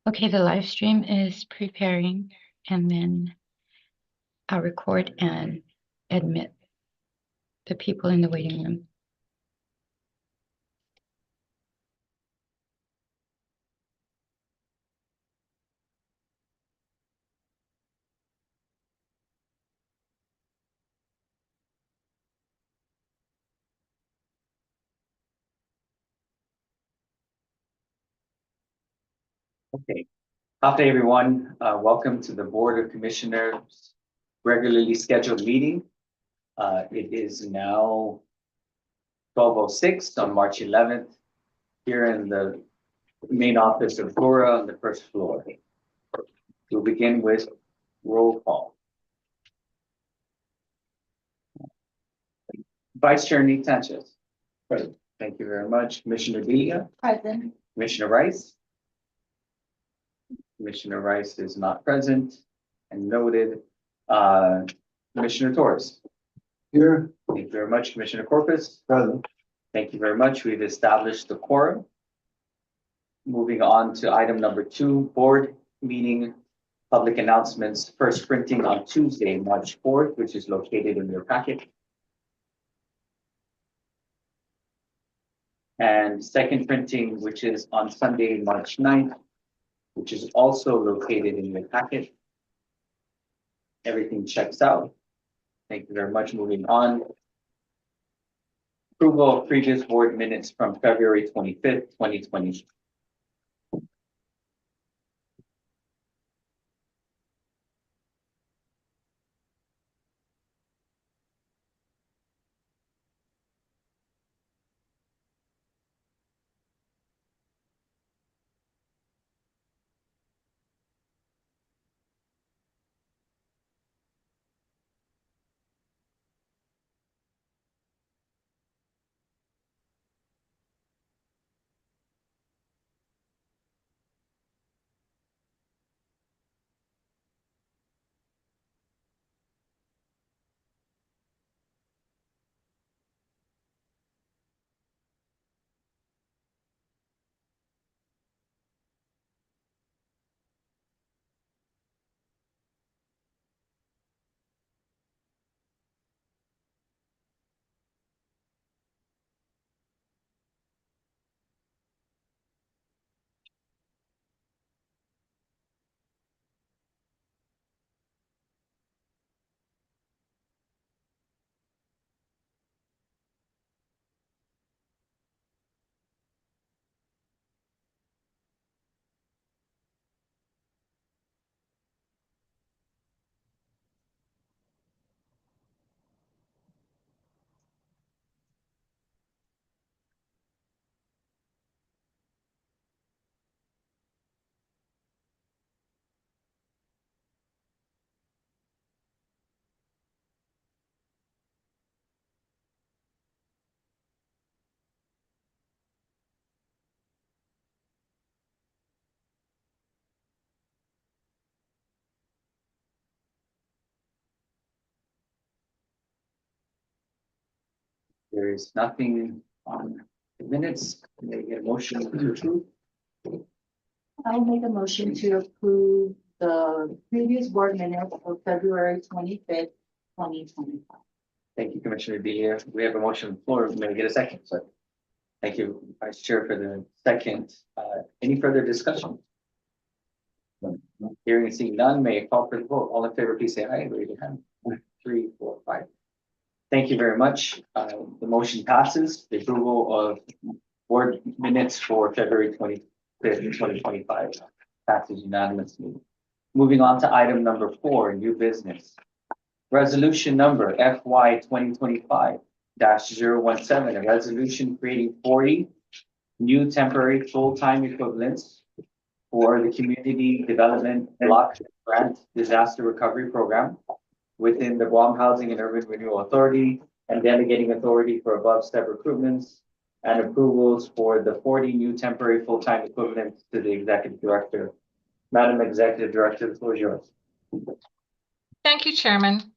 Okay, the live stream is preparing, and then I'll record and admit the people in the waiting room. Okay. Afternoon, everyone. Welcome to the Board of Commissioners regularly scheduled meeting. It is now 12:06 on March 11th here in the main office of GHURA on the first floor. We'll begin with roll call. Vice Chair Nick Sanchez. Present. Thank you very much. Commissioner Villa. Present. Commissioner Rice. Commissioner Rice is not present and noted. Commissioner Torres. Here. Thank you very much. Commissioner Corpus. Present. Thank you very much. We've established the quorum. Moving on to item number 2, board meeting public announcements. First printing on Tuesday, March 4th, which is located in your packet. And second printing, which is on Sunday, March 9th, which is also located in your packet. Everything checks out. Thank you very much. Moving on. Approval of previous board minutes from February 25th, 2020. There is nothing on the minutes. Can I get a motion to approve? I'll make a motion to approve the previous board minutes of February 25th, 2025. Thank you, Commissioner Villa. We have a motion on the floor. May I get a second? Sorry. Thank you, Vice Chair, for the second. Any further discussion? Hearing and seeing none, may I call for the vote? All in favor, please say aye. Raise your hand. 1, 3, 4, 5. Thank you very much. The motion passes. The approval of board minutes for February 25th, 2025 passes unanimously. Moving on to item number 4, new business. Resolution number FY 2025-017, a resolution creating 40 new temporary full-time equivalents for the Community Development Block Grant Disaster Recovery Program within the Guam Housing and Urban Renewal Authority, and delegating authority for above step recruitments and approvals for the 40 new temporary full-time equivalents to the Executive Director. Madam Executive Director, the floor is yours. Thank you, Chairman.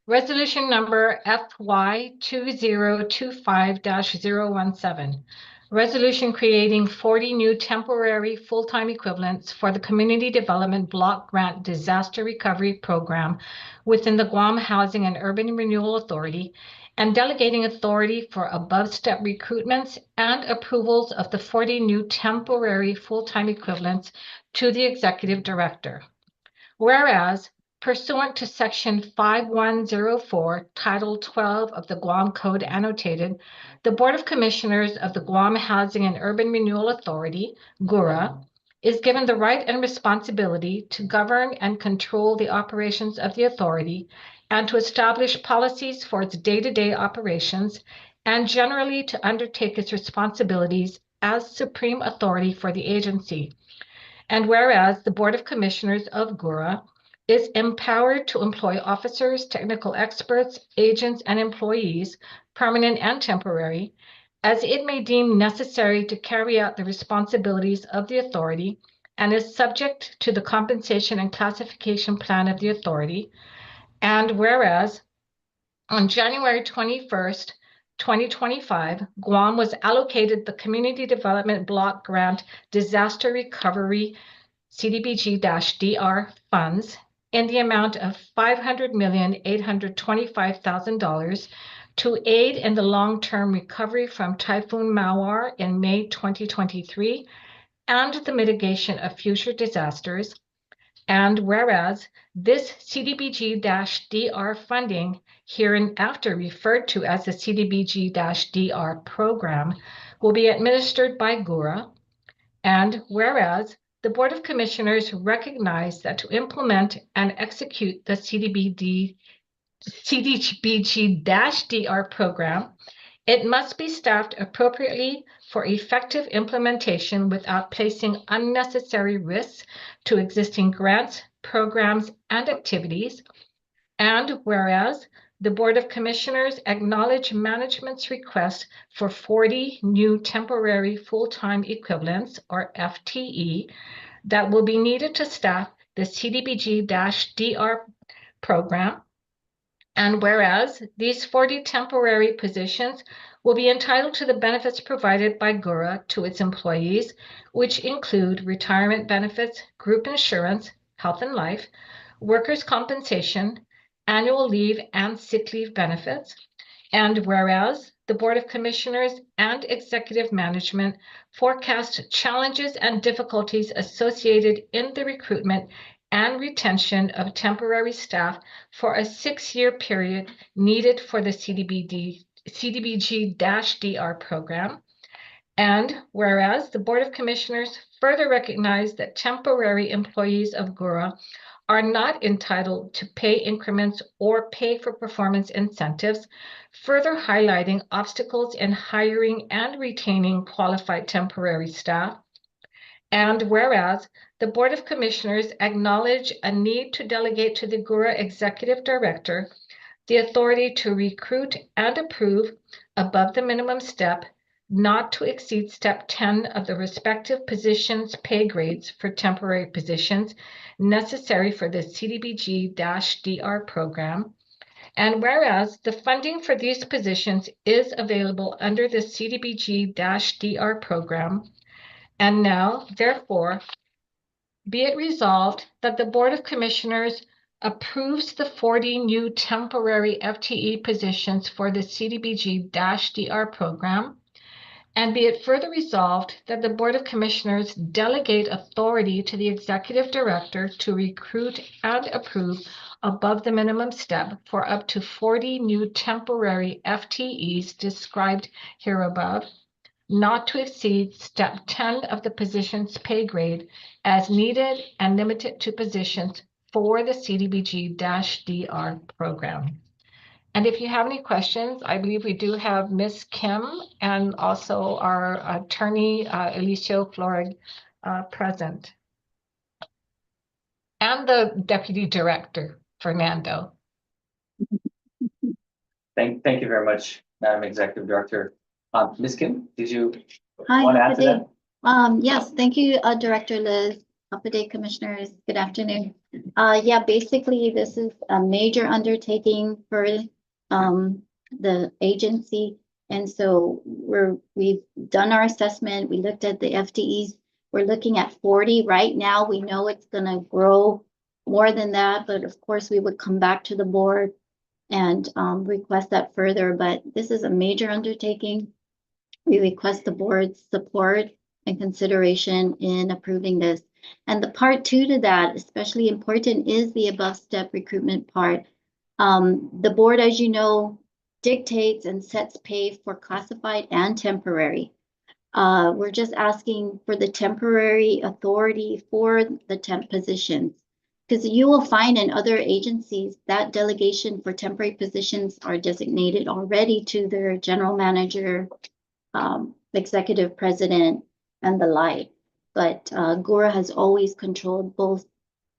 Resolution number FY 2025-017, resolution creating 40 new temporary full-time equivalents for the Community Development Block Grant Disaster Recovery Program within the Guam Housing and Urban Renewal Authority, and delegating authority for above-step recruitments and approvals of the 40 new temporary full-time equivalents to the Executive Director. Whereas, pursuant to Section 5104, Title 12 of the Guam Code Annotated, the Board of Commissioners of the Guam Housing and Urban Renewal Authority, GHURA, is given the right and responsibility to govern and control the operations of the authority and to establish policies for its day-to-day operations and generally to undertake its responsibilities as supreme authority for the agency. And whereas the Board of Commissioners of GHURA is empowered to employ officers, technical experts, agents, and employees, permanent and temporary, as it may deem necessary to carry out the responsibilities of the authority, and is subject to the compensation and classification plan of the authority. And whereas on January 21st, 2025, Guam was allocated the Community Development Block Grant Disaster Recovery CDBG-DR funds in the amount of $500,825,000 to aid in the long-term recovery from Typhoon Mawar in May 2023 and the mitigation of future disasters. And whereas this CDBG-DR funding, hereinafter referred to as the CDBG-DR program, will be administered by GHURA. And whereas the Board of Commissioners recognize that to implement and execute the CDBG-DR program, it must be staffed appropriately for effective implementation without placing unnecessary risks to existing grants, programs, and activities. And whereas the Board of Commissioners acknowledge management's request for 40 new temporary full-time equivalents, or FTE, that will be needed to staff the CDBG-DR program. And whereas these 40 temporary positions will be entitled to the benefits provided by GHURA to its employees, which include retirement benefits, group insurance, health and life, workers' compensation, annual leave and sick leave benefits. And whereas the Board of Commissioners and executive management forecast challenges and difficulties associated in the recruitment and retention of temporary staff for a 6-year period needed for the CDBG-DR program. And whereas the Board of Commissioners further recognize that temporary employees of GHURA are not entitled to pay increments or pay for performance incentives, further highlighting obstacles in hiring and retaining qualified temporary staff. And whereas the Board of Commissioners acknowledge a need to delegate to the GHURA Executive Director the authority to recruit and approve above the minimum step, not to exceed step 10 of the respective positions' pay grades for temporary positions necessary for the CDBG-DR program. And whereas the funding for these positions is available under the CDBG-DR program, and now, therefore, be it resolved that the Board of Commissioners approves the 40 new temporary FTE positions for the CDBG-DR program, and be it further resolved that the Board of Commissioners delegate authority to the Executive Director to recruit and approve above the minimum step for up to 40 new temporary FTEs described here above, not to exceed step 10 of the position's pay grade as needed and limited to positions for the CDBG-DR program. And if you have any questions, I believe we do have Ms. Kim and also our attorney, Elicio Florig, present. And the Deputy Director, Fernando. Thank you very much, Madam Executive Director. Ms. Kim, did you Hi, want to add to good day. that? Yes, thank you, Director Liz. Good day, Commissioners. Good afternoon. Yeah, basically, this is a major undertaking for the agency. And so we've done our assessment. We looked at the FTEs. We're looking at 40 right now. We know it's gonna grow more than that, but of course we would come back to the board and request that further. But this is a major undertaking. We request the board's support and consideration in approving this. And the part two to that, especially important, is the above step recruitment part. The board, as you know, dictates and sets pay for classified and temporary. We're just asking for the temporary authority for the temp positions. Because you will find in other agencies that delegation for temporary positions are designated already to their general manager, executive president, and the like. But GHURA has always controlled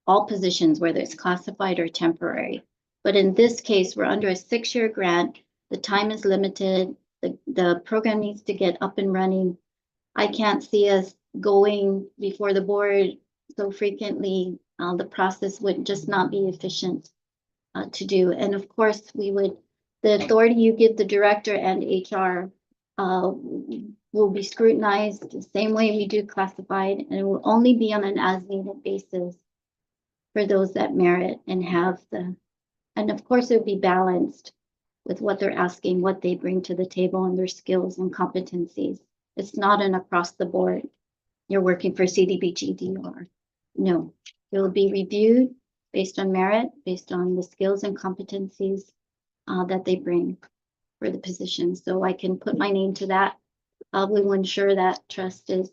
all positions, whether it's classified or temporary. But in this case, we're under a 6-year grant. The time is limited. The program needs to get up and running. I can't see us going before the board so frequently. The process would just not be efficient to do. And of course, the authority you give the director and HR will be scrutinized the same way we do classified, and it will only be on an as-needed basis for those that merit and and of course it will be balanced with what they're asking, what they bring to the table and their skills and competencies. It's not an across the board, you're working for CDBG-DR. No, it will be reviewed based on merit, based on the skills and competencies that they bring for the position. So I can put my name to that. We will ensure that trust is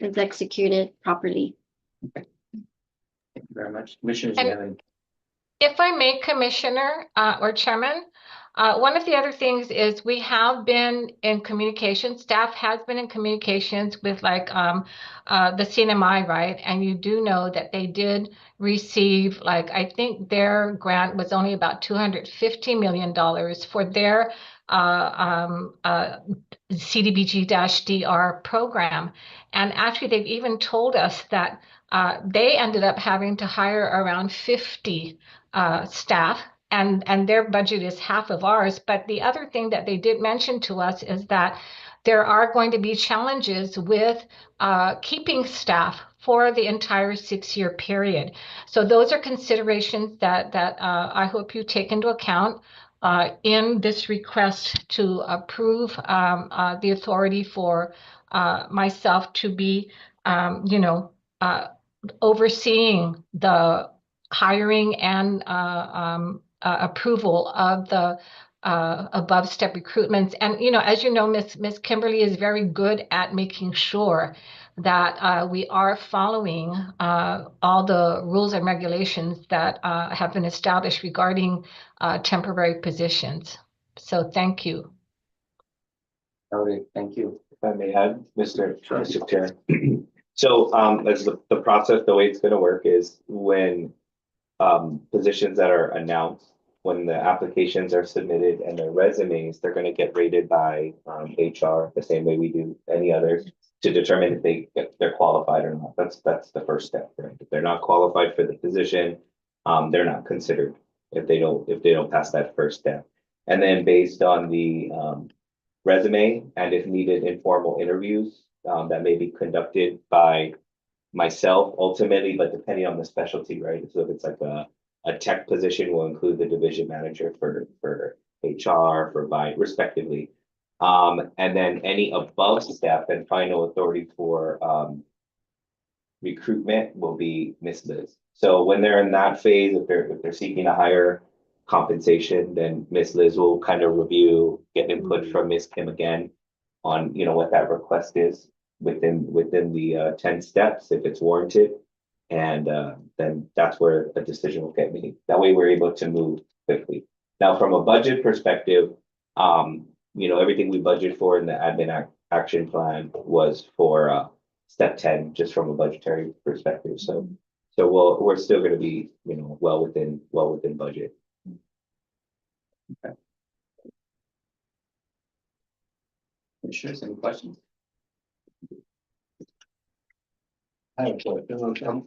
executed properly. Thank you very much. Commissioners, you have any? If I may, Commissioner or Chairman, one of the other things is we have been in communication, staff has been in communications with like the CNMI, right? And you do know that they did receive, like, I think their grant was only about $250 million for their CDBG-DR program. And actually, they've even told us that they ended up having to hire around 50 staff, and their budget is half of ours. But the other thing that they did mention to us is that there are going to be challenges with keeping staff for the entire 6-year period. So those are considerations that I hope you take into account in this request to approve the authority for myself to be, overseeing the hiring and approval of the above step recruitments. And, as you know, Miss Kimberly is very good at making sure that we are following all the rules and regulations that have been established regarding temporary positions. So thank you. Noted. Thank you. If I may add, Mr. Chair. So as the process, the way it's going to work is when positions that are announced, when the applications are submitted and their resumes, they're going to get rated by HR the same way we do any others to determine if they're qualified or not. That's the first step, right? If they're not qualified for the position, they're not considered if they don't pass that first step. And then based on the resume and if needed informal interviews that may be conducted by myself ultimately, but depending on the specialty, right? So if it's like a tech position, we'll include the division manager for HR, respectively. And then any above step and final authority for recruitment will be Ms. Liz. So when they're in that phase, if they're seeking a higher compensation, then Ms. Liz will kind of review, get input from Ms. Kim again on what that request is within the 10 steps if it's warranted, and then that's where a decision will get made. That way we're able to move quickly. Now from a budget perspective, everything we budget for in the admin action plan was for step 10, just from a budgetary perspective. So we're still going to be well within budget. Okay. Commissioners, any questions? I have a question.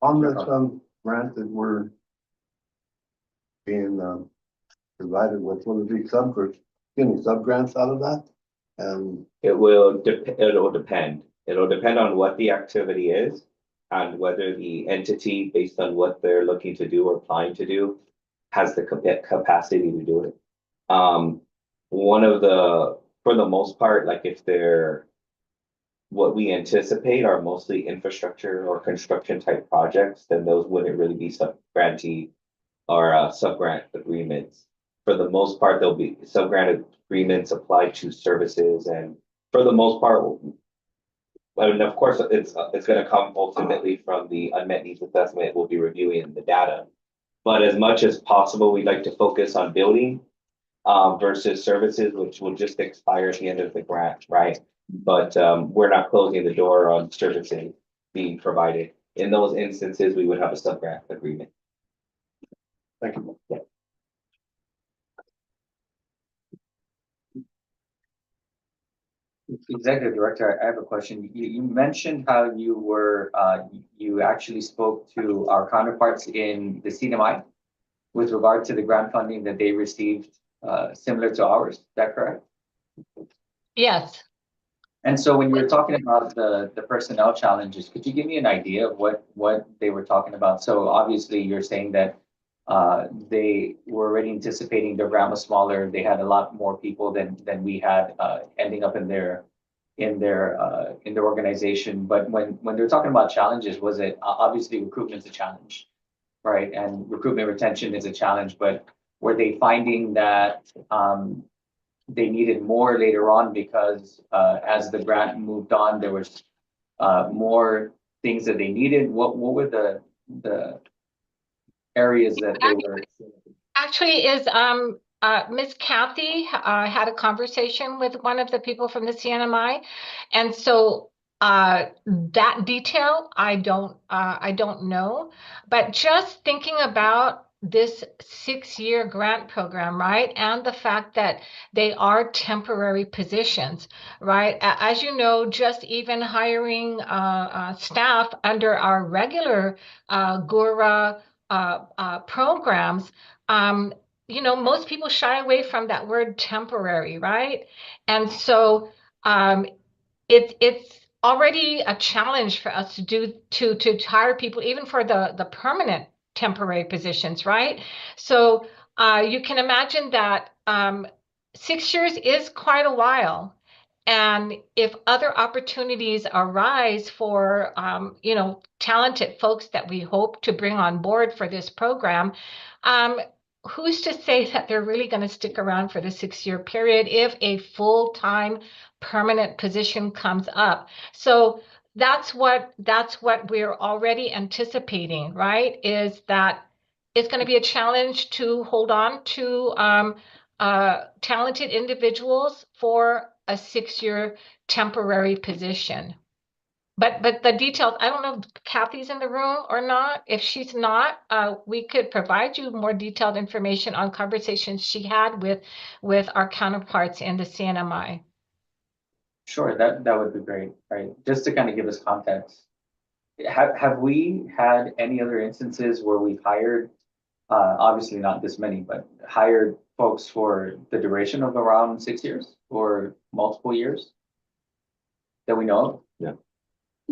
On this grant that we're being provided with, will it be subject any sub-grants out of that? And It'll depend. It'll depend on what the activity is and whether the entity, based on what they're looking to do or applying to do, has the capacity to do it. For the most part, like if they're what we anticipate are mostly infrastructure or construction type projects, then those wouldn't really be sub-grantee or sub-grant agreements. For the most part, there'll be sub-grant agreements applied to services, and for the most part, and of course, it's going to come ultimately from the unmet needs assessment. We'll be reviewing the data, but as much as possible, we'd like to focus on building versus services, which will just expire at the end of the grant, right? But we're not closing the door on services being provided. In those instances, we would have a sub-grant agreement. thank you. Yeah. Executive Director, I have a question. You mentioned how you actually spoke to our counterparts in the CNMI with regard to the grant funding that they received, similar to ours. Is that correct? Yes. And so when you were talking about the personnel challenges, could you give me an idea of what they were talking about? So obviously you're saying that they were already anticipating their grant was smaller. They had a lot more people than we had ending up in their organization. But when they're talking about challenges, was it obviously recruitment's a challenge, right? And recruitment retention is a challenge. But were they finding that they needed more later on because as the grant moved on, there was more things that they needed? What were the areas that they were? Actually, Miss Kathy had a conversation with one of the people from the CNMI, and so that detail I don't know, but just thinking about this 6-year grant program, right, and the fact that they are temporary positions, right? As you know, just even hiring staff under our regular GHURA programs, most people shy away from that word temporary, right? And so it's already a challenge for us to hire people, even for the permanent temporary positions, right? So you can imagine that 6 years is quite a while. And if other opportunities arise for, talented folks that we hope to bring on board for this program, who's to say that they're really going to stick around for the 6-year period if a full-time permanent position comes up? So that's what we're already anticipating, right? Is that it's going to be a challenge to hold on to talented individuals for a 6-year temporary position. But the details, I don't know if Kathy's in the room or not. If she's not, we could provide you more detailed information on conversations she had with our counterparts in the CNMI. Sure, that would be great, right? Just to kind of give us context. Have we had any other instances where we've hired, obviously not this many, but hired folks for the duration of around 6 years or multiple years that we know of? No.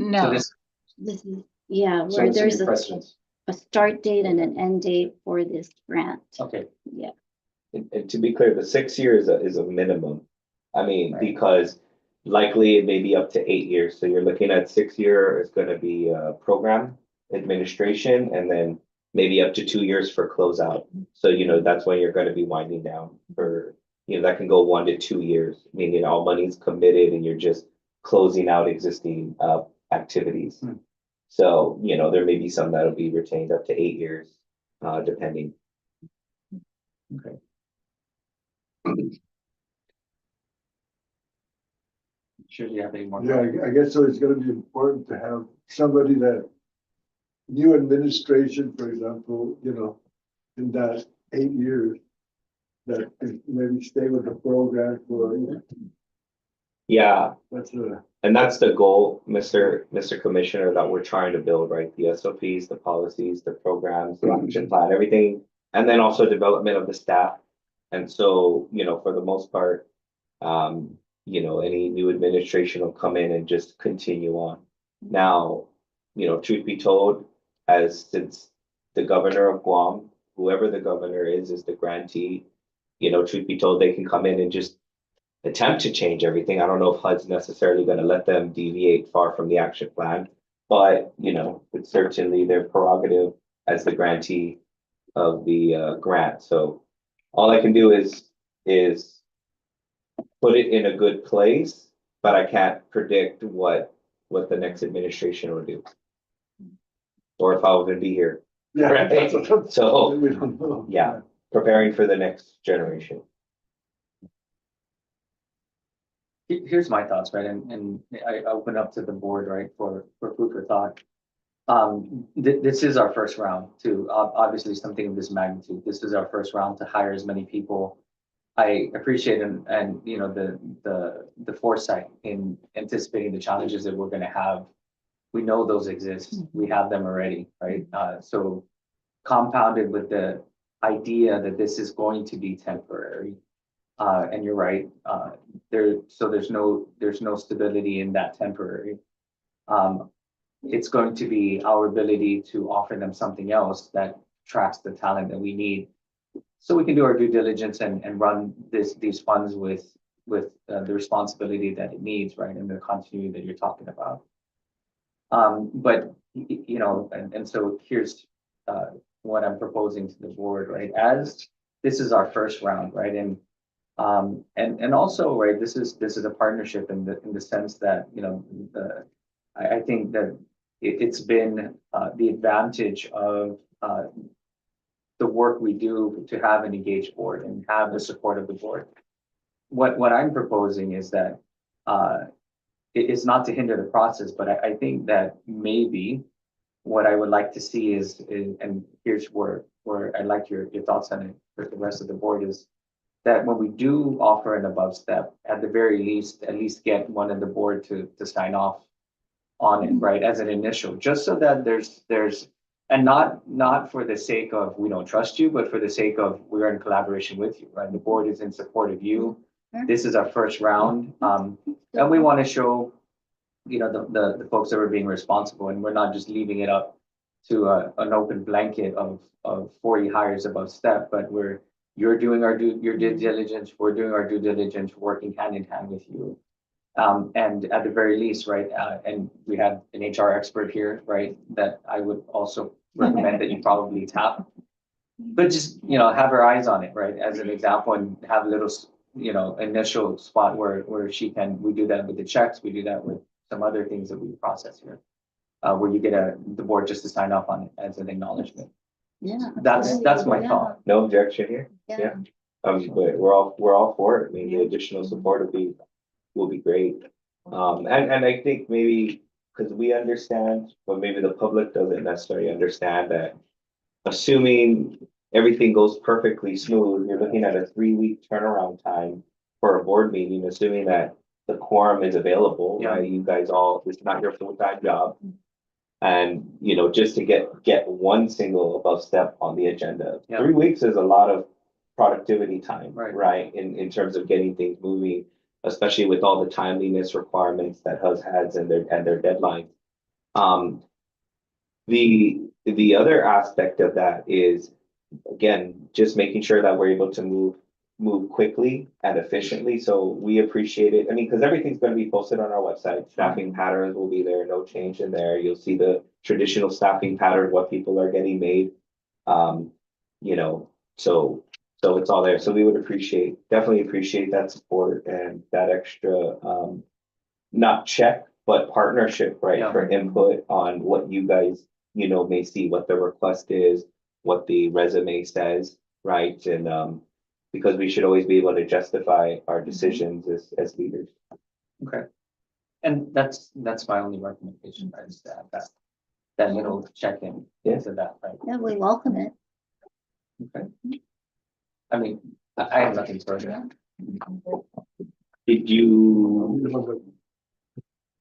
No. So this Is, yeah, so where it's a there's new precedent. a start date and an end date for this grant. Okay, Yeah. And to be clear, the 6 years is a minimum. I mean, Right. because likely it may be up to 8 years. So you're looking at 6 year is going to be program administration, and then maybe up to 2 years for closeout. So, that's when you're going to be winding down for, that can go 1 to 2 years, meaning all money's committed and you're just closing out existing activities. Hmm. So, there may be some that'll be retained up to 8 years, depending. okay. Sure, do you have any more? Yeah, I guess so. It's gonna be important to have somebody that new administration, for example, in that 8 years, that can maybe stay with the program for, Yeah, that's a, and that's the goal, Mr. Commissioner, that we're trying to build, right? The SOPs, the policies, the programs, the action plan, everything, and then also development of the staff. And so, for the most part, any new administration will come in and just continue on. Now, truth be told, since the governor of Guam, whoever the governor is the grantee, truth be told, they can come in and just attempt to change everything. I don't know if HUD's necessarily going to let them deviate far from the action plan, but, it's certainly their prerogative as the grantee of the grant. So all I can do is put it in a good place, but I can't predict what the next administration will do. Or if I was gonna be here. Yeah, Right. that's- So, we don't know. yeah, preparing for the next generation. Here's my thoughts, right, and I open up to the board, right, for food for thought. This is our first round to, obviously something of this magnitude. This is our first round to hire as many people. I appreciate and the foresight in anticipating the challenges that we're gonna have. We know those exist. We have them already, right? So compounded with the idea that this is going to be temporary. And you're right, there's no stability in that temporary. It's going to be our ability to offer them something else that attracts the talent that we need. So we can do our due diligence and run these funds with the responsibility that it needs, right? And the continuity that you're talking about. But and so here's what I'm proposing to the board, right? As this is our first round, right? And also, right, this is a partnership in the sense that, I think that it's been the advantage of the work we do to have an engaged board and have the support of the board. What I'm proposing is that it's not to hinder the process, but I think that maybe what I would like to see is and here's where I'd like your thoughts on it for the rest of the board is that when we do offer an above step, at the very least, at least get one of the board to sign off on it, right, as an initial, just so that there's and not for the sake of we don't trust you, but for the sake of we're in collaboration with you, right? The board is in support of you. This is our first round, and we want to show, the folks that are being responsible, and we're not just leaving it up to an open blanket of 40 hires above step, but you're doing your due diligence, we're doing our due diligence, working hand in hand with you. And at the very least, right, and we have an HR expert here, right, that I would also recommend that you probably tap. But just, have her eyes on it, right, as an example, and have a little, initial spot where we do that with the checks, we do that with some other things that we process here. Where you get the board just to sign off on it as an acknowledgement. Yeah. That's my thought. No objection here. Yeah. But we're all for it. I mean, the additional support will be great. And I think maybe because we understand, but maybe the public doesn't necessarily understand that assuming everything goes perfectly smooth, you're looking at a 3-week turnaround time for a board meeting, assuming that the quorum is available, Yeah. right? You guys it's not your full-time job. And, just to get one single above step on the agenda. Yeah. 3 weeks is a lot of productivity time, Right. right? In terms of getting things moving, especially with all the timeliness requirements that HUD has and their deadlines. The other aspect of that is, again, just making sure that we're able to move quickly and efficiently. So we appreciate it. I mean, because everything's going to be posted on our website. Staffing patterns will be there, no change in there. You'll see the traditional staffing pattern, what people are getting made. So it's all there. So we would definitely appreciate that support and that extra, not check, but partnership, right? Yeah. For input on what you guys, may see, what the request is, what the resume says, right? And, because we should always be able to justify our decisions as leaders. Okay. And that's my only recommendation, right, is to have that little check-in into that, right? Yeah, we welcome it. Okay. I mean, I have nothing further. Did you,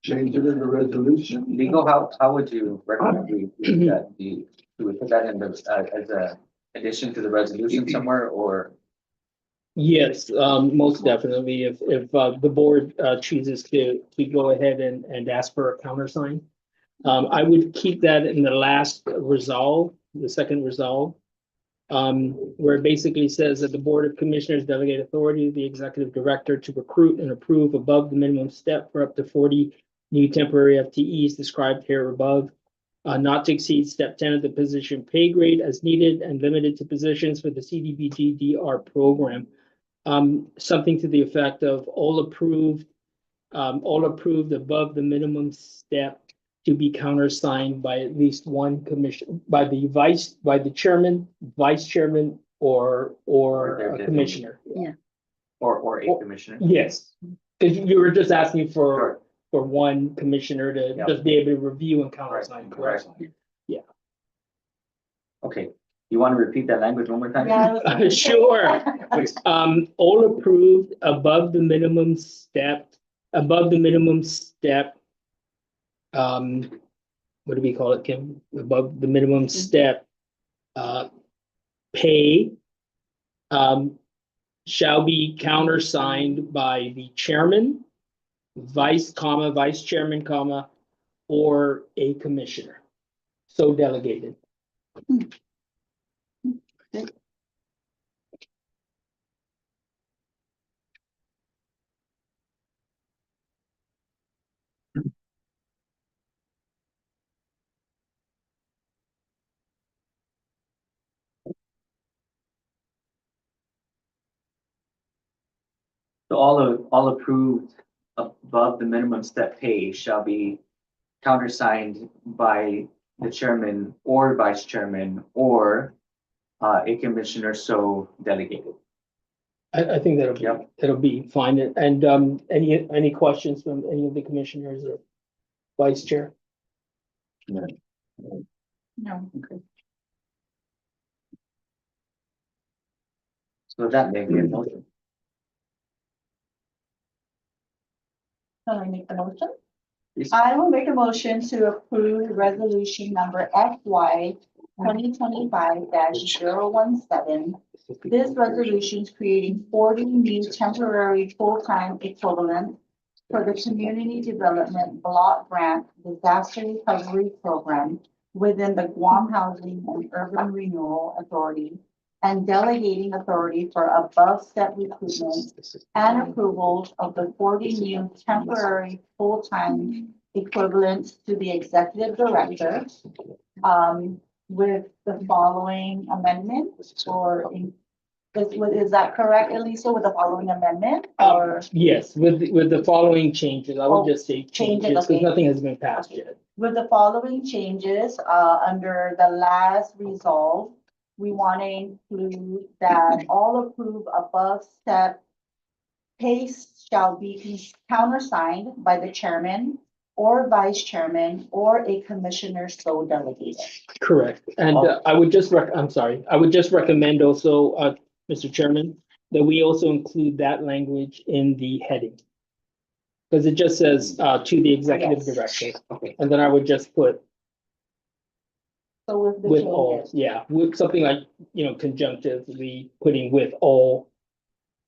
Change it in the resolution. Legal, how would you recommend we put that in as a addition to the resolution somewhere, or Yes, most definitely. If the board chooses to go ahead and ask for a countersign. I would keep that in the last resolve, the second resolve. Where it basically says that the Board of Commissioners delegate authority to the executive director to recruit and approve above the minimum step for up to 40 new temporary FTEs described here above, not to exceed step 10 of the position pay grade as needed and limited to positions for the CDBG-DR program. Something to the effect of all approved above the minimum step to be countersigned by at least one commission, by the chairman, vice chairman, or a commissioner. Or a commissioner. Yes, because you were just asking Sure. for one commissioner to Yep. just be able to review and countersign, correct? Okay, you want to repeat that language one more time? Yeah. Sure. Please. All approved above the minimum step. What do we call it, Kim? Above the minimum step, pay, shall be countersigned by the chairman, vice chairman, or a commissioner. So delegated. So all approved above the minimum step pay shall be countersigned by the chairman or vice chairman or a commissioner so delegated. I think that'll Yep. be fine. And any questions from any of the commissioners or vice chair? No. So that may be a motion. Shall I make the motion? Please. I will make a motion to approve resolution number FY 2025-017. This resolution is creating 40 new temporary full-time equivalents for the Community Development Block Grant Disaster Recovery Program within the Guam Housing and Urban Renewal Authority and delegating authority for above step recruitment and approvals of the 40 new temporary full-time equivalents to the executive director, with the following amendment is that correct, Elisa, with the following amendment or? Yes, with the following changes. I would just say changes because okay. nothing has been passed yet. With the following changes, under the last resolve, we want to include that all approved above step pay shall be countersigned by the chairman or vice chairman or a commissioner so delegated. Correct. And I would just recommend also, Mr. Chairman, that we also include that language in the heading. Because it just says to the executive Yes. director. Okay. And then I would just put So with the with all, changes. yeah, with something like, conjunctively putting with all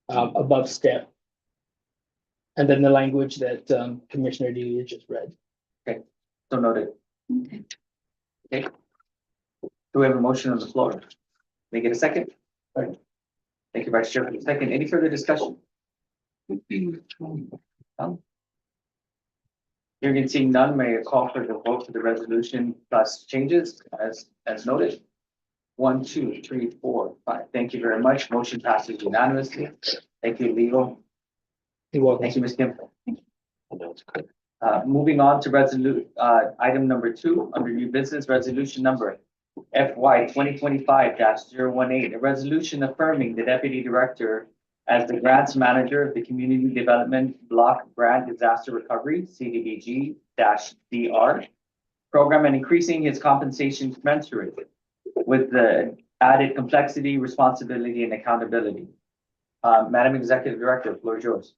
above step. And then the language that Commissioner Delia just read. So noted. Okay. Do we have a motion on the floor? Can we get a second? Second. Thank you, Vice Chair, for the second. Any further discussion? None? Hearing and seeing none, may I call for the vote for the resolution plus changes as noted? 1, 2, 3, 4, 5. Thank you very much. Motion passes unanimously. Thank you, legal. You're welcome. Thank you, Ms. Kim. Moving on to item number 2 under new business, resolution number FY 2025-018, a resolution affirming the deputy director as the grants manager of the Community Development Block Grant Disaster Recovery CDBG-DR program and increasing his compensation commensurate with the added complexity, responsibility, and accountability. Madam Executive Director, the floor is yours.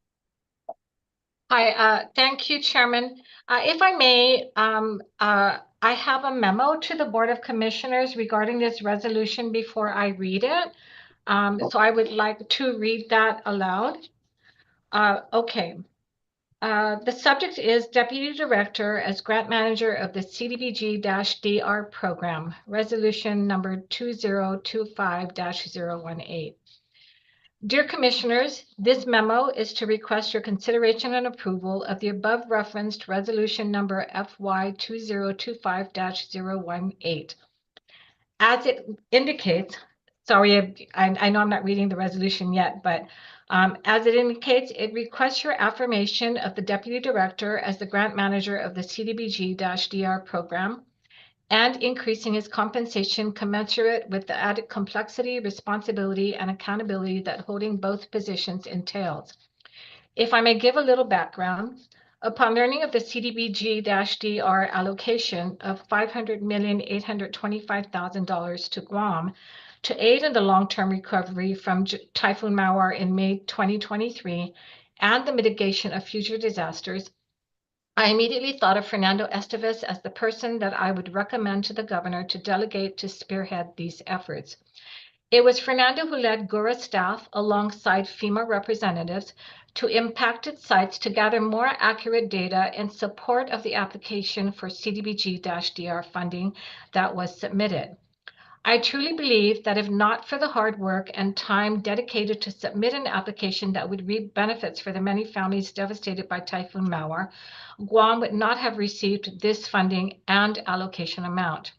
Hi, thank you, Chairman. If I may, I have a memo to the Board of Commissioners regarding this resolution before I read it. So I would like to read that aloud. Okay. The subject is Deputy Director as Grant Manager of the CDBG-DR program, resolution number 2025-018. Dear Commissioners, this memo is to request your consideration and approval of the above referenced resolution number FY 2025-018. As it indicates, sorry, I know I'm not reading the resolution yet, but as it indicates, it requests your affirmation of the Deputy Director as the Grant Manager of the CDBG-DR program and increasing his compensation commensurate with the added complexity, responsibility, and accountability that holding both positions entails. If I may give a little background, upon learning of the CDBG-DR allocation of $500,825,000 to Guam to aid in the long-term recovery from Typhoon Mawar in May 2023 and the mitigation of future disasters, I immediately thought of Fernando Estevez as the person that I would recommend to the governor to delegate to spearhead these efforts. It was Fernando who led GHURA staff alongside FEMA representatives to impacted sites to gather more accurate data in support of the application for CDBG-DR funding that was submitted. I truly believe that if not for the hard work and time dedicated to submit an application that would reap benefits for the many families devastated by Typhoon Mawar, Guam would not have received this funding and allocation amount.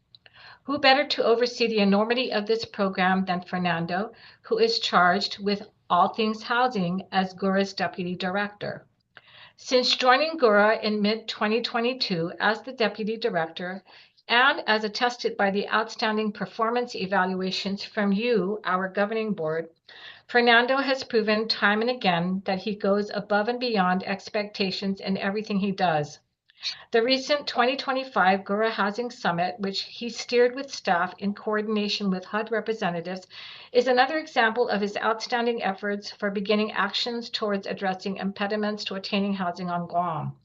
Who better to oversee the enormity of this program than Fernando, who is charged with all things housing as GHURA's Deputy Director. Since joining GHURA in mid-2022 as the Deputy Director, and as attested by the outstanding performance evaluations from you, our governing board, Fernando has proven time and again that he goes above and beyond expectations in everything he does. The recent 2025 GHURA Housing Summit, which he steered with staff in coordination with HUD representatives, is another example of his outstanding efforts for beginning actions towards addressing impediments to attaining housing on Guam.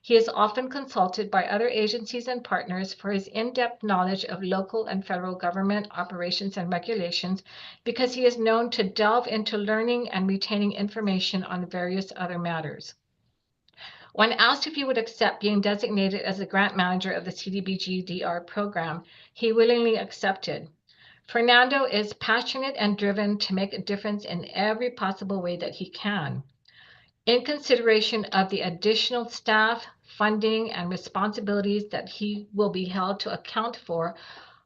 He is often consulted by other agencies and partners for his in-depth knowledge of local and federal government operations and regulations because he is known to delve into learning and retaining information on various other matters. When asked if he would accept being designated as the grant manager of the CDBG-DR program, he willingly accepted. Fernando is passionate and driven to make a difference in every possible way that he can. In consideration of the additional staff, funding, and responsibilities that he will be held to account for,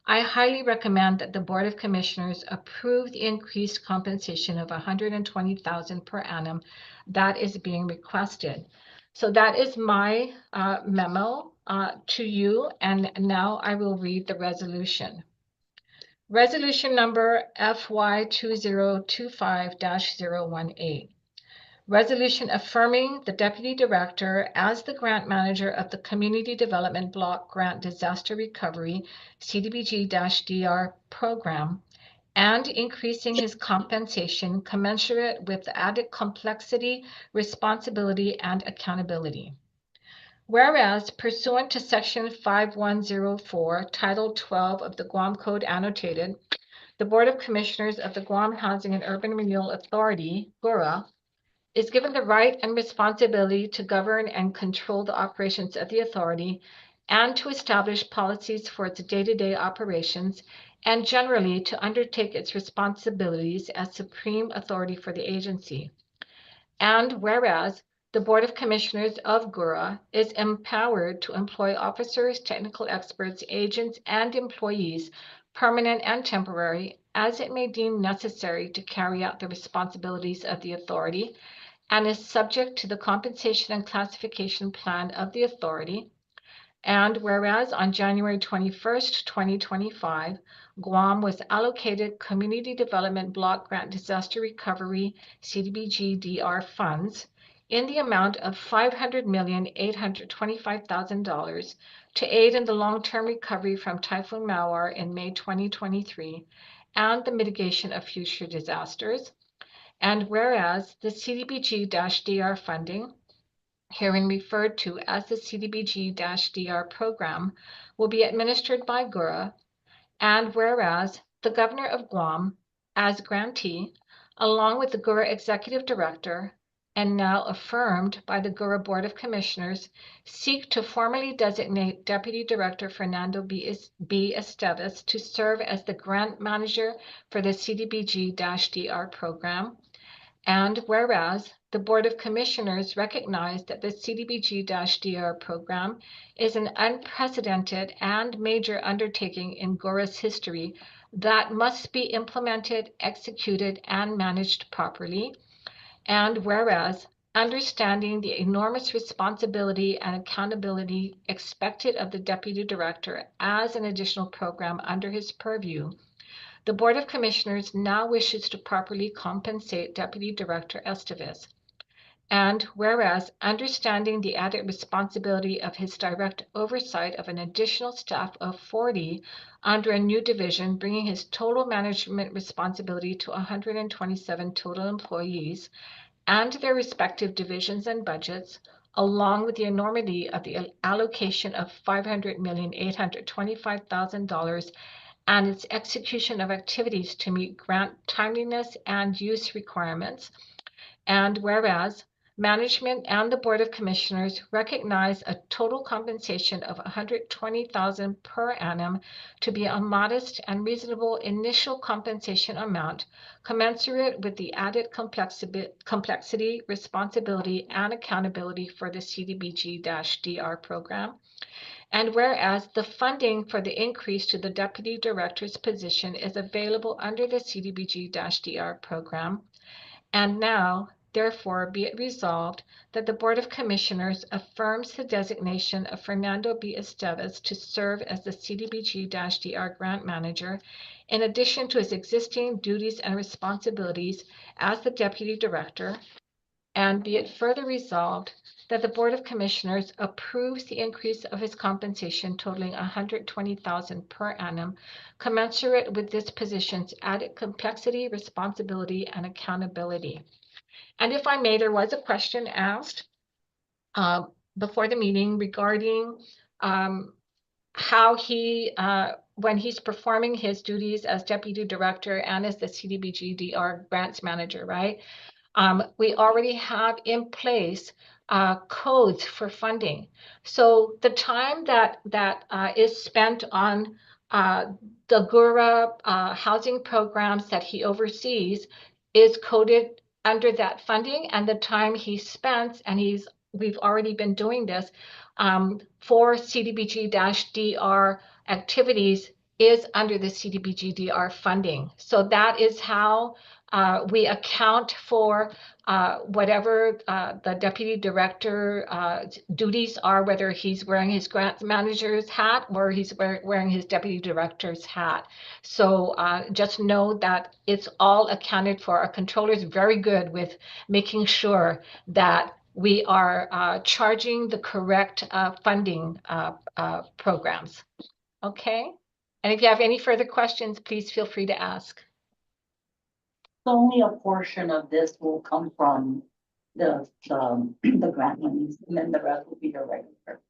I highly recommend that the Board of Commissioners approve the increased compensation of $120,000 per annum that is being requested. So that is my memo to you, and now I will read the resolution. Resolution number FY 2025-018. Resolution affirming the Deputy Director as the Grant Manager of the Community Development Block Grant Disaster Recovery CDBG-DR program and increasing his compensation commensurate with the added complexity, responsibility, and accountability. Whereas, pursuant to Section 5104, Title 12 of the Guam Code Annotated, the Board of Commissioners of the Guam Housing and Urban Renewal Authority, GHURA, is given the right and responsibility to govern and control the operations of the authority and to establish policies for its day-to-day operations and generally to undertake its responsibilities as supreme authority for the agency. And whereas the Board of Commissioners of GHURA is empowered to employ officers, technical experts, agents, and employees, permanent and temporary, as it may deem necessary to carry out the responsibilities of the authority, and is subject to the compensation and classification plan of the authority. And whereas on January 21st, 2025, Guam was allocated Community Development Block Grant Disaster Recovery CDBG-DR funds in the amount of $500,825,000 to aid in the long-term recovery from Typhoon Mawar in May 2023 and the mitigation of future disasters. And whereas the CDBG-DR funding, herein referred to as the CDBG-DR program, will be administered by GHURA, and whereas the Governor of Guam, as grantee, along with the GHURA Executive Director, and now affirmed by the GHURA Board of Commissioners, seek to formally designate Deputy Director Fernando B. Esteves to serve as the grant manager for the CDBG-DR program. And whereas the Board of Commissioners recognize that the CDBG-DR program is an unprecedented and major undertaking in GHURA's history that must be implemented, executed, and managed properly. And whereas, understanding the enormous responsibility and accountability expected of the Deputy Director as an additional program under his purview, the Board of Commissioners now wishes to properly compensate Deputy Director Esteves. And whereas, understanding the added responsibility of his direct oversight of an additional staff of 40 under a new division, bringing his total management responsibility to 127 total employees, and their respective divisions and budgets, along with the enormity of the allocation of $500,825,000 and its execution of activities to meet grant timeliness and use requirements. And whereas management and the Board of Commissioners recognize a total compensation of $120,000 per annum to be a modest and reasonable initial compensation amount, commensurate with the added complexity, responsibility, and accountability for the CDBG-DR program. And whereas the funding for the increase to the Deputy Director's position is available under the CDBG-DR program, and now, therefore, be it resolved that the Board of Commissioners affirms the designation of Fernando B. Esteves to serve as the CDBG-DR grant manager, in addition to his existing duties and responsibilities as the Deputy Director, and be it further resolved that the Board of Commissioners approves the increase of his compensation totaling $120,000 per annum, commensurate with this position's added complexity, responsibility, and accountability. And if I may, there was a question asked before the meeting regarding how he, when he's performing his duties as Deputy Director and as the CDBG-DR grants manager, right? We already have in place codes for funding. So the time that is spent on the GHURA housing programs that he oversees is coded under that funding, and the time he spends, and we've already been doing this for CDBG-DR activities is under the CDBG-DR funding. So that is how we account for whatever the Deputy Director duties are, whether he's wearing his grants manager's hat or he's wearing his Deputy Director's hat. So just know that it's all accounted for. Our controller is very good with making sure that we are charging the correct funding programs. Okay? And if you have any further questions, please feel free to ask. Only a portion of this will come from the grant monies, and then the rest will be the regular.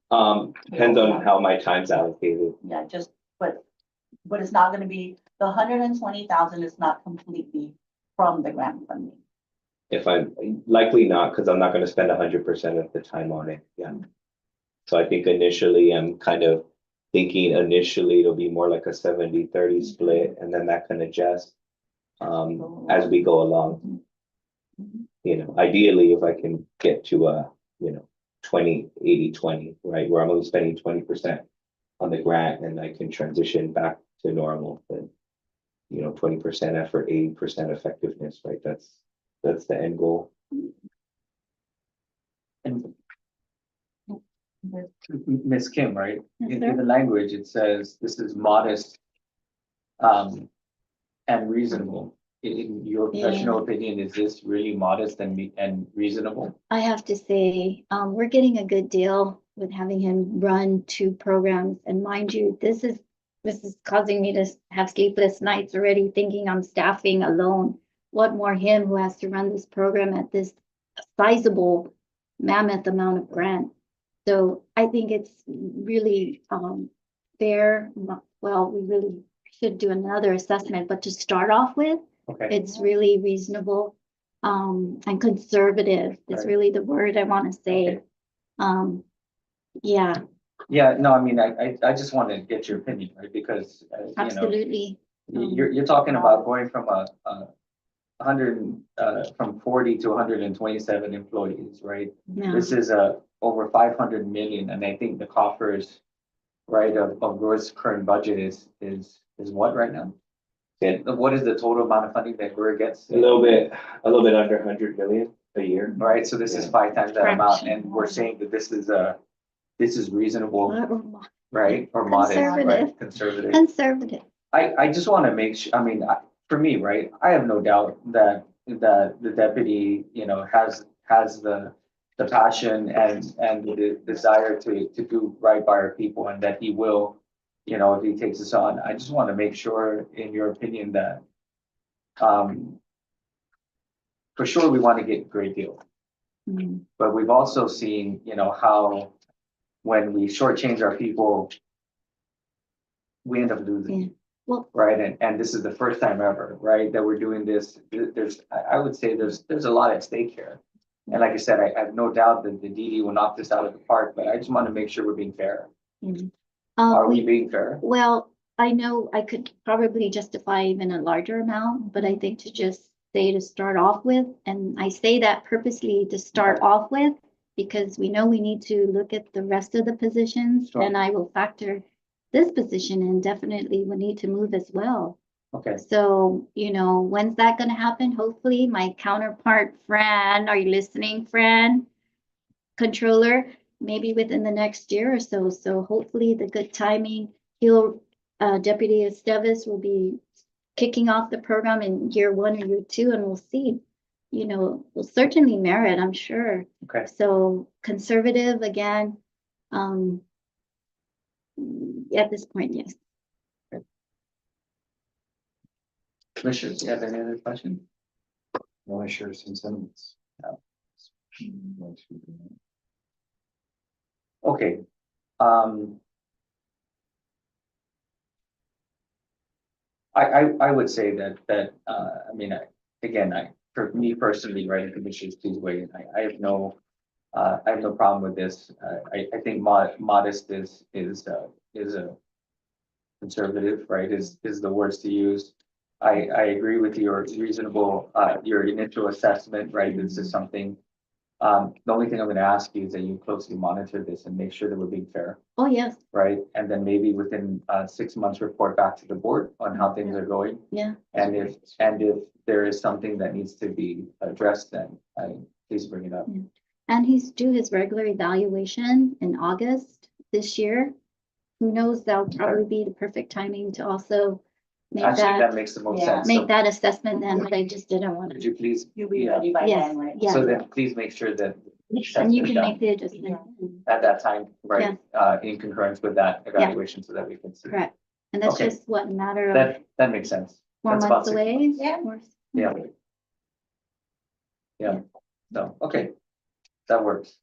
Depends on how my time's allocated. Yeah, but it's not gonna be, the 120,000 is not completely from the grant funding. If I'm likely not, because I'm not going to spend 100% of the time on it. Yeah. So I think initially I'm kind of thinking it'll be more like a 70-30 split, and then that can adjust as we go along. You know, ideally, if I can get to a 20-80-20, right, where I'm only spending 20% on the grant and I can transition back to normal, then 20% effort, 80% effectiveness, right? That's the end goal. And Ms. Kim, right? Yes, In sir. the language, it says this is modest and reasonable. In your professional opinion, is this really modest and reasonable? I have to say, we're getting a good deal with having him run 2 programs. And mind you, this is causing me to have sleepless nights already, thinking I'm staffing alone. What more him who has to run this program at this sizable mammoth amount of grant. So I think it's really fair. Well, we really should do another assessment, but to start off with, Okay, It's really reasonable, and conservative is Right. really the word I want to say. Okay. Yeah, yeah, no, I mean, I just want to get your opinion, right, because, you know, absolutely. you're talking about going from a hundred, from 40 to 127 employees, right? Yeah, This is over 500 million, and I think the coffers, right, of GHURA's current budget is what right now? Yeah. What is the total amount of funding that GHURA gets? A little bit under 100 million a year. Right, so this is Yeah. 5 times that amount, Fraction. and we're saying that this is reasonable, Or right, or modest, right, Conservative. conservative. conservative. I just want to make sure, I mean, for me, right, I have no doubt that the deputy, you know, has the passion and the desire to do right by our people, and that he will, you know, if he takes us on. I just want to make sure, in your opinion, that for sure we want to get a great deal, Mm, but we've also seen, you know, how when we shortchange our people, we end up losing. Yeah. Well, Right, and this is the first time ever, right, that we're doing this. There's, I would say there's a lot at stake here. And like I said, I have no doubt that the DD will knock this out of the park, but I just want to make sure we're being fair. Are we being fair? well, I know I could probably justify even a larger amount, but I think to just say to start off with, and I say that purposely to start Okay. off with, because we know we need to look at the rest of the positions, Sure. and I will factor this position in, definitely we need to move as well. Okay, So, you know, when's that gonna happen? Hopefully, my counterpart, Fran, are you listening, Fran? Controller, maybe within the next year or so. So hopefully the good timing, Deputy Esteves will be kicking off the program in year 1 or year 2, and we'll see. You know, we'll certainly merit, I'm sure. okay, So conservative again, at this point, yes. commissioners, you have any other questions? No, I share some sentiments. Okay, I would say that, I mean, for me personally, right, and commissioners, please weigh in. I have no problem with this. I think modest is a conservative, right, is the words to use. I agree with your reasonable, your initial assessment, right, this is something. The only thing I'm gonna ask you is that you closely monitor this and make sure that we're being fair, Oh, yes, right? And then maybe within 6 months, report back to the board on how things are going. yeah. And if there is something that needs to be addressed, then please bring it up. And he's due his regular evaluation in August this year. Who knows, that'll probably be the perfect timing to also make Actually, that that, makes the most Yeah. sense. So make that assessment then, but I just didn't want could to. you please, You'll be yeah, ready by Yes, then, right? yeah. so then please make sure that And you assessment can done make the adjustment. at that time, right? In concurrence with that evaluation, so that we can see. Correct. And that's Okay. just what, a matter of That makes sense. 4 that's about months 6 away? months. Yeah. Or- Yeah. Yeah, no, okay, that works.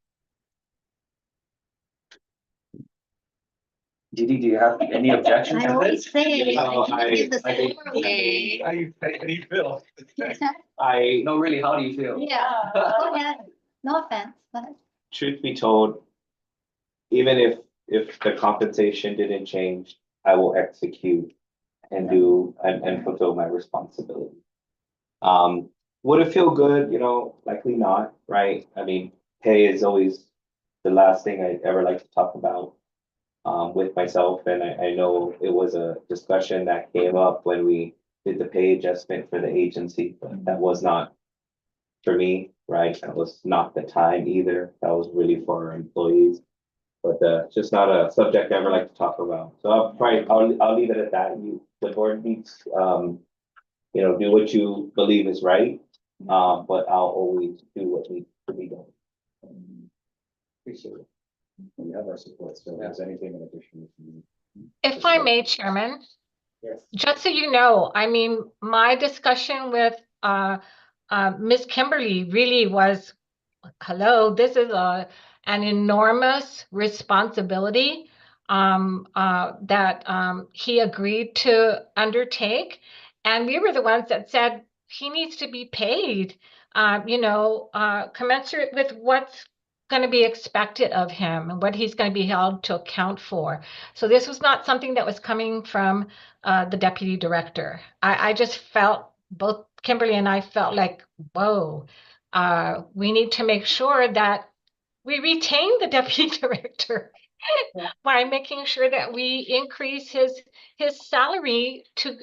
Didi, do you have any objections I to always this? say, No, I give the I think- floor away. How do you feel? I, No, really, how do you feel? Yeah, go ahead. No offense, but truth be told, even if the compensation didn't change, I will execute and do and fulfill my responsibility. Would it feel good? You know, likely not, right? I mean, pay is always the last thing I ever like to talk about with myself, and I know it was a discussion that came up when we did the pay adjustment for the agency, but that was not for me, right? That was not the time either. That was really for our employees. But just not a subject I ever like to talk about. So I'll leave it at that. The board needs, you know, do what you believe is right. But I'll always do what needs to be done. Appreciate it. We have our support, so if there's anything in addition. If I may, Chairman, Yes. just so you know, I mean, my discussion with Ms. Kimberly really was, hello, this is an enormous responsibility that he agreed to undertake. And we were the ones that said, he needs to be paid, commensurate with what's going to be expected of him and what he's going to be held to account for. So this was not something that was coming from the deputy director. I just felt, both Kimberly and I felt like, whoa, we need to make sure that we retain the deputy director by making sure that we increase his salary to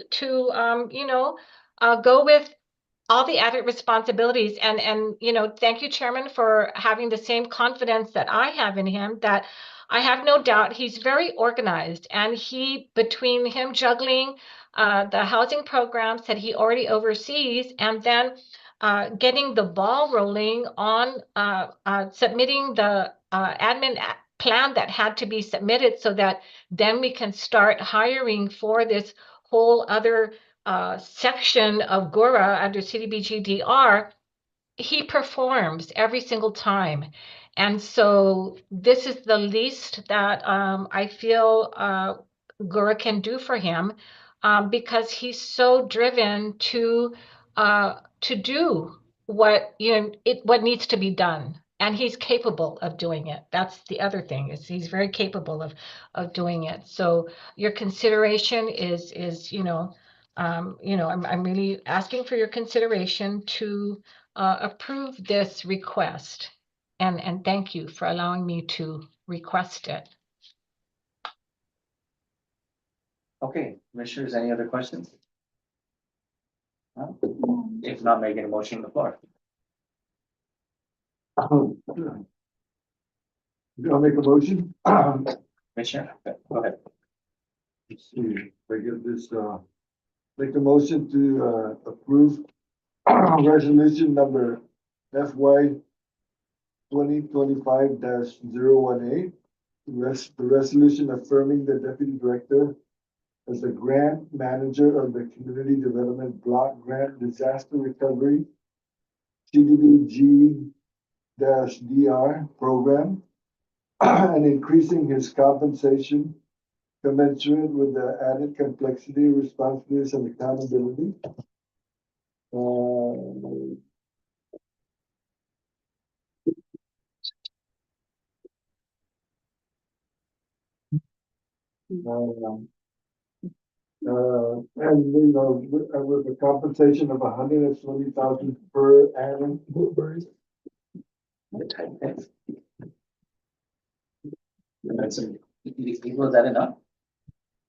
go with all the added responsibilities. And thank you, Chairman, for having the same confidence that I have in him, that I have no doubt he's very organized, and between him juggling the housing programs that he already oversees, and then getting the ball rolling on submitting the admin plan that had to be submitted, so that then we can start hiring for this whole other section of GHURA under CDBG-DR. He performs every single time. And so this is the least that I feel GHURA can do for him, because he's so driven to do what what needs to be done, and he's capable of doing it. That's the other thing, is he's very capable of doing it. So your consideration is I'm really asking for your consideration to approve this request, and thank you for allowing me to request it. Okay, Commissioners, any other questions? No? If not, making a motion on the floor. I'll make a motion. Commissioner, go ahead. Let's see, if I get this, make a motion to, approve resolution number FY 2025-018. The resolution affirming the deputy director as the grant manager of the Community Development Block Grant Disaster Recovery CDBG-DR program and increasing his compensation commensurate with the added complexity, responsibilities, and accountability. And with a compensation of 120,000 per annum. That's was that enough?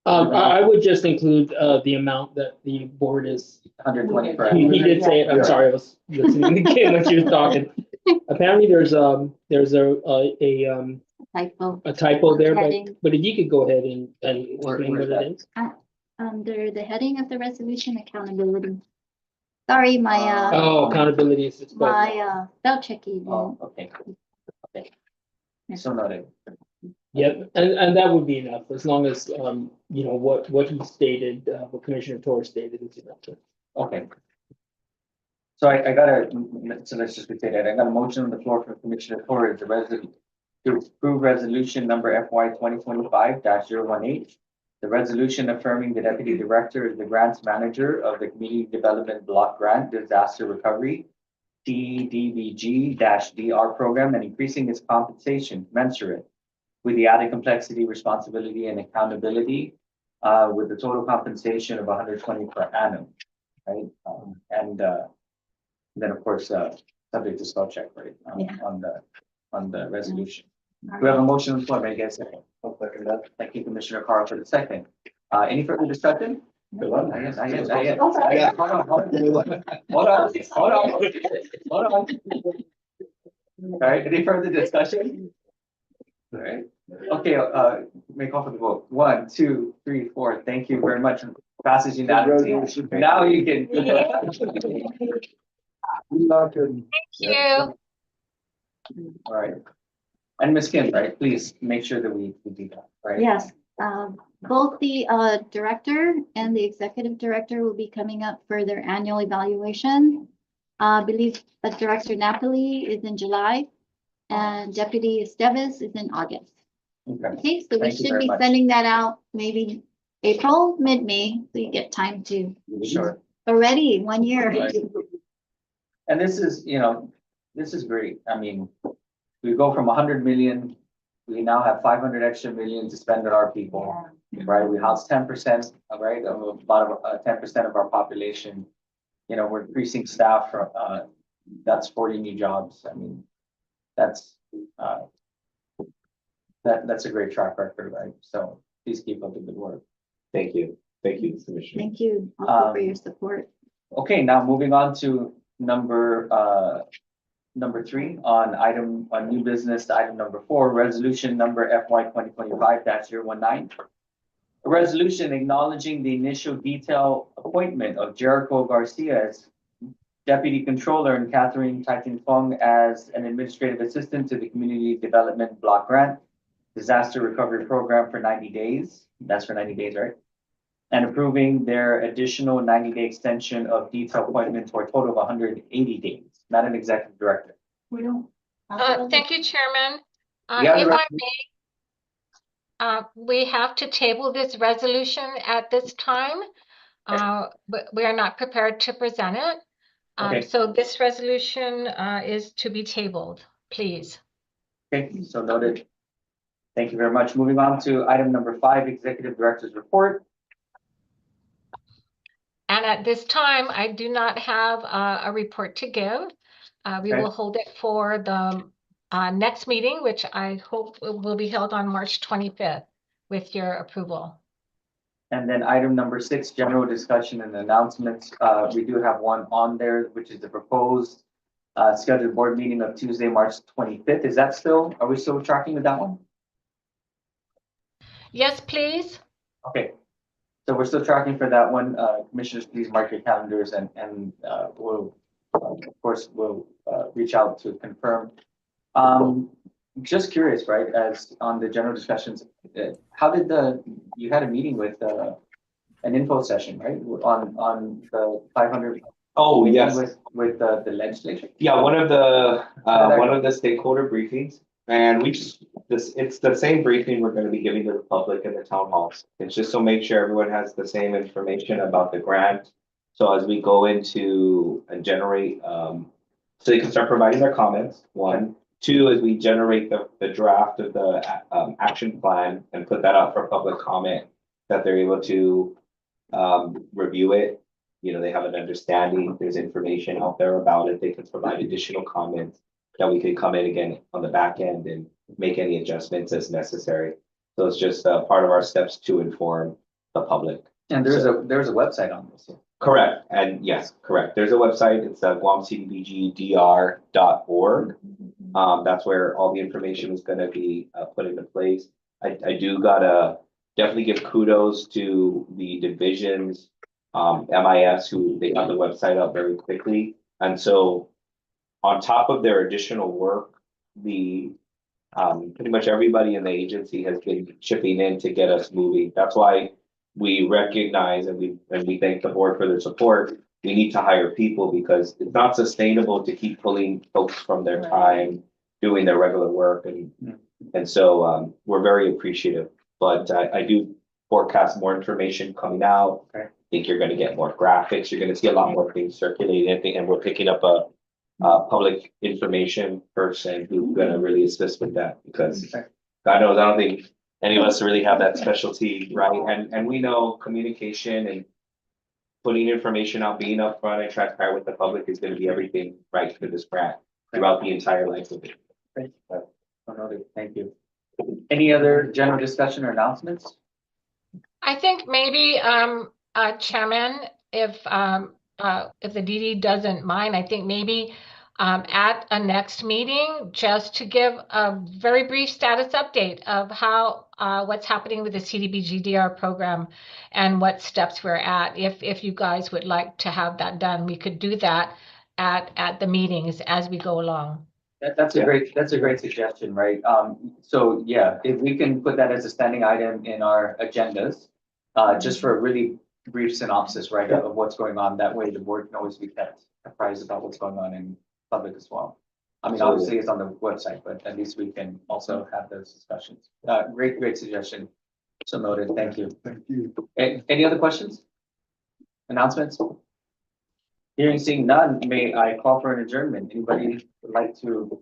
I would just include the amount that the board is. 120 per He annum. did say it. I'm sorry, I was listening again when she was talking. Apparently, there's a Typo. typo there, Heading. but if you could go ahead and explain where's what that? it is. Under the heading of the resolution, accountability. Sorry, my Accountability is spelled. my spell checking. Oh, okay. Okay. So noted. Yep, and that would be enough, as long as what he stated, what Commissioner Torres stated is enough. Okay. So so let's just repeat it. I got a motion on the floor from Commissioner Torres to approve resolution number FY 2025-018. The resolution affirming the deputy director is the grants manager of the Community Development Block Grant Disaster Recovery CDBG-DR program and increasing its compensation commensurate with the added complexity, responsibility, and accountability, with the total compensation of 120 per annum, right? And then of course, subject to spell check, right? On the resolution. We have a motion on the floor, may I get a second? Thank you, Commissioner Carl, for the second. Any further discussion? Not yet. Hold on. All right, any further discussion? All right, okay, may call for the vote. 1, 2, 3, 4. Thank you very much. Passes unanimously. Now you can. Thank you. All right. And Ms. Kim, right, please make sure that we do that, right? Yes, both the director and the executive director will be coming up for their annual evaluation. I believe that Director Napoli is in July and Deputy Esteves is in August. Okay, so we should be sending that out maybe April, mid-May, so you get time to Sure. Already, 1 year. Right. And this is, this is great. I mean, we go from 100 million, we now have 500 extra million to spend on our people, right? We house 10%, right, of about 10% of our population. We're increasing staff from, that's 40 new jobs. I mean, that's, that's a great track record, right? So please keep up the good work. Thank you. Thank you, Commissioner. Thank you also for your support. Okay, now moving on to number 3 on new business, item number 4, resolution number FY 2025-019. A resolution acknowledging the initial detail appointment of Jericho Garcia as Deputy Controller and Catherine Titan Fung as an administrative assistant to the Community Development Block Grant Disaster Recovery Program for 90 days. That's for 90 days, right? And approving their additional 90-day extension of detail appointment for a total of 180 days. Madam Executive Director. We don't. Thank you, Chairman. Yeah, If I may, we have to table this resolution at this time. But we are not prepared to present it. Okay. So this resolution is to be tabled, please. Okay, so noted. Thank you very much. Moving on to item number 5, Executive Director's Report. And at this time, I do not have a report to give. We Okay. will hold it for the next meeting, which I hope will be held on March 25th with your approval. And then item number 6, general discussion and announcements. We do have one on there, which is the proposed scheduled board meeting of Tuesday, March 25th. Is that still, are we still tracking with that one? Yes, please. Okay. So we're still tracking for that one. Commissioners, please mark your calendars and we'll, of course, we'll reach out to confirm. Just curious, right, as on the general discussions, how did you had a meeting with an info session, right, on the 500? Oh, yes. With the legislature? Yeah, one of the stakeholder briefings, and it's the same briefing we're going to be giving to the public in the town halls. It's just to make sure everyone has the same information about the grant. So as we go into and generate, so they can start providing their comments, 1. 2, as we generate the draft of the action plan and put that out for public comment, that they're able to review it. They have an understanding, there's information out there about it, they can provide additional comments that we could come in again on the back end and make any adjustments as necessary. So it's just part of our steps to inform the public. And there's a website on this. Correct, and yes, correct. There's a website, it's guamcdbgdr.org. That's where all the information is gonna be put into place. I do gotta definitely give kudos to the divisions, MIS, who they got the website up very quickly. And so on top of their additional work, pretty much everybody in the agency has been chipping in to get us moving. That's why we recognize and we thank the board for their support. We need to hire people because it's not sustainable to keep pulling folks from their time doing their regular work. And so we're very appreciative, but I do forecast more information coming out. Okay. I think you're going to get more graphics. You're going to see a lot more things circulating, and we're picking up a public information person who's going to really assist with that, because God knows, I don't think any of us really have that specialty, right? And we know communication and putting information out, being upfront and transparent with the public is going to be everything right for this grant throughout the entire life of it. Thank you. Any other general discussion or announcements? I think maybe, Chairman, if the DD doesn't mind, I think maybe at a next meeting, just to give a very brief status update of how what's happening with the CDBG-DR program and what steps we're at. If you guys would like to have that done, we could do that at the meetings as we go along. That's a great suggestion, right? So yeah, if we can put that as a standing item in our agendas, just for a really brief synopsis, right, of what's going on. That way the board can always be kept apprised about what's going on in public as well. I mean, obviously it's on the website, but at least we can also have those discussions. Great suggestion. So noted. Thank you. Thank you. Any other questions? Announcements? Hearing seeing none, may I call for an adjournment? Anybody would like to?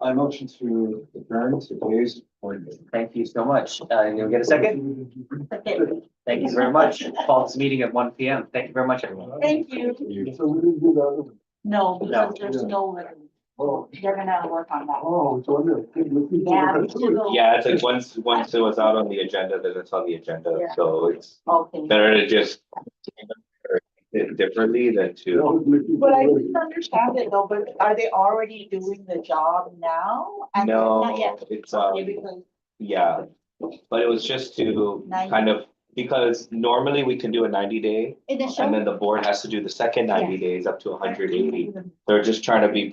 I motion to adjourn today's board meeting. Thank you so much. You'll get a second? Okay, Thank you very much. Call this meeting at 1 PM. Thank you very much, everyone. thank you. So we didn't do that. No, because there's no living. Oh, They're gonna work on that. oh, it's wonderful. Yeah, we should go. Yeah, it's like once it was out on the agenda, then it's on the agenda, Yeah. so it's Okay. better to just it differently than to, But I didn't understand it though, but are they already doing the job now? And then- no, Not yet. it's, Okay, because, yeah. But it was just to 90. kind of, because normally we can do a 90-day, Initial. and then the board has to do the second 90 days up to 180. They're just trying to be